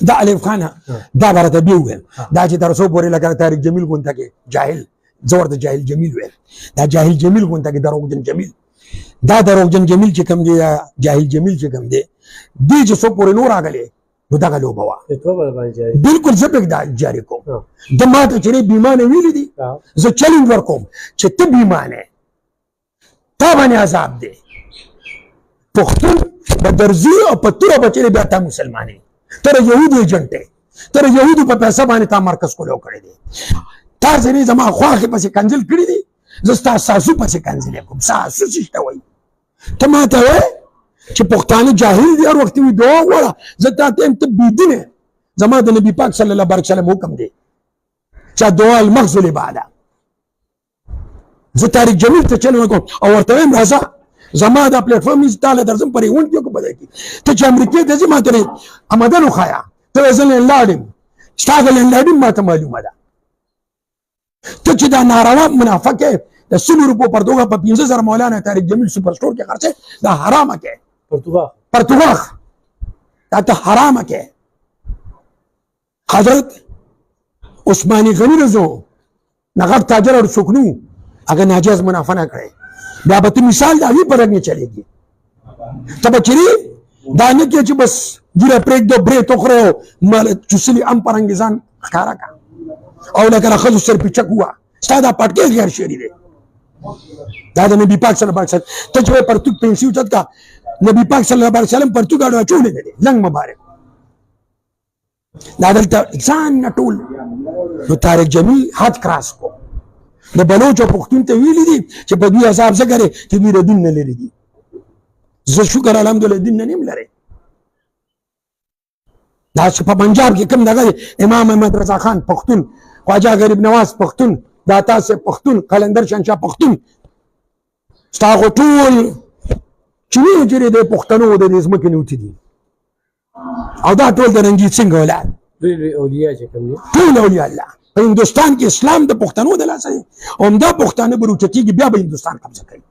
دا الف خان دا برته بي ویل دا چې تر څو پورې لکه طارق جمیل غونته کې جاهل زور د جاهل جمیل ویل دا جاهل جمیل غونته کې دروغجن جمیل دا دروغجن جمیل چې کوم دی جاهل جمیل چې کوم دی دې چې څو پورې نور راغلي نو دغه لوبه وه بالکل زه پکې دا جاري کوم د ما ته چې بیمانه ویلي دي زه چلنج ورکوم چې ته بیمانه تا باندې عذاب دی پښتون په درځي او په توره بچې بیا تا مسلمانې تر یهودو ایجنټ دی تر یهودو په پیسه باندې تا مرکز کولو کړی دی تا ځینې زما خواښې پسې کنځل کړي دي زه ستا ساسو پسې کنځلې کوم ساسو څه ته وایي ته ما ته وایې چې پښتانه جاهل دي هر وخت وي دعا وغواړه زه تا ته یم ته بېدینې زما د نبي پاک صلی الله علیه وسلم حکم دی چې دعا المغز لبعده زه طارق جمیل ته چل وکړم او ورته وایم راځه زما دا پلیټفارم یې تاله درځم پرې غونډ کې په بدل کې ته چې امریکې ته ځې ما ته آمدن وښایه ته زه لینډلاډ یم ستا د لینډلاډ ما ته معلومه ده ته چې دا ناروا منافق یې د 100 روپو پرتوګه په 15000 مولانا طارق جمیل سپر سټور کې خرڅه دا حرامه کې پرتوګه دا ته حرامه کې حضرت عثماني غني رضو نغب تاجر اور سکنو اگر ناجائز منافع نه کړي بیا به مثال دا وی پرګ نه چلےږي ته بچری دا نه کې چې بس ګیره پرېږ دو برې توخره مال چوسلی ام پرنګزان ښکارا کا او لکه راخذ سر په چکوا ستا دا پټکې غیر شری دی دا د نبی پاک صلی الله علیه وسلم ته چې پرتګ پنسیو چت کا نبی پاک صلی الله علیه وسلم پرتګ اړه چولې دی لنګ مبارک دا دلته ځان نټول نو طارق جمیل حد کراس کو د بلوچ او پښتون ته ویلي دي چې په دوی حساب څه کوي چې دوی د دین نه لري دي زه شکر الحمدلله دین نه نیم لري دا چې په پنجاب کې کوم دغه امام احمد رضا خان پښتون خواجه غریب نواز پښتون داتا سے پښتون قلندر شنشاه پښتون ستاسو ټول چې ویل د پښتنو د ځمکې نوتی دي او دا ټول د رنجیت سنگ اولاد اولیاء چې کوم دي ټول اولیاء الله په هندوستان کې اسلام د پښتنو د لاسه هم دا پښتانه بروچتي کې بیا به هندوستان قبضه کوي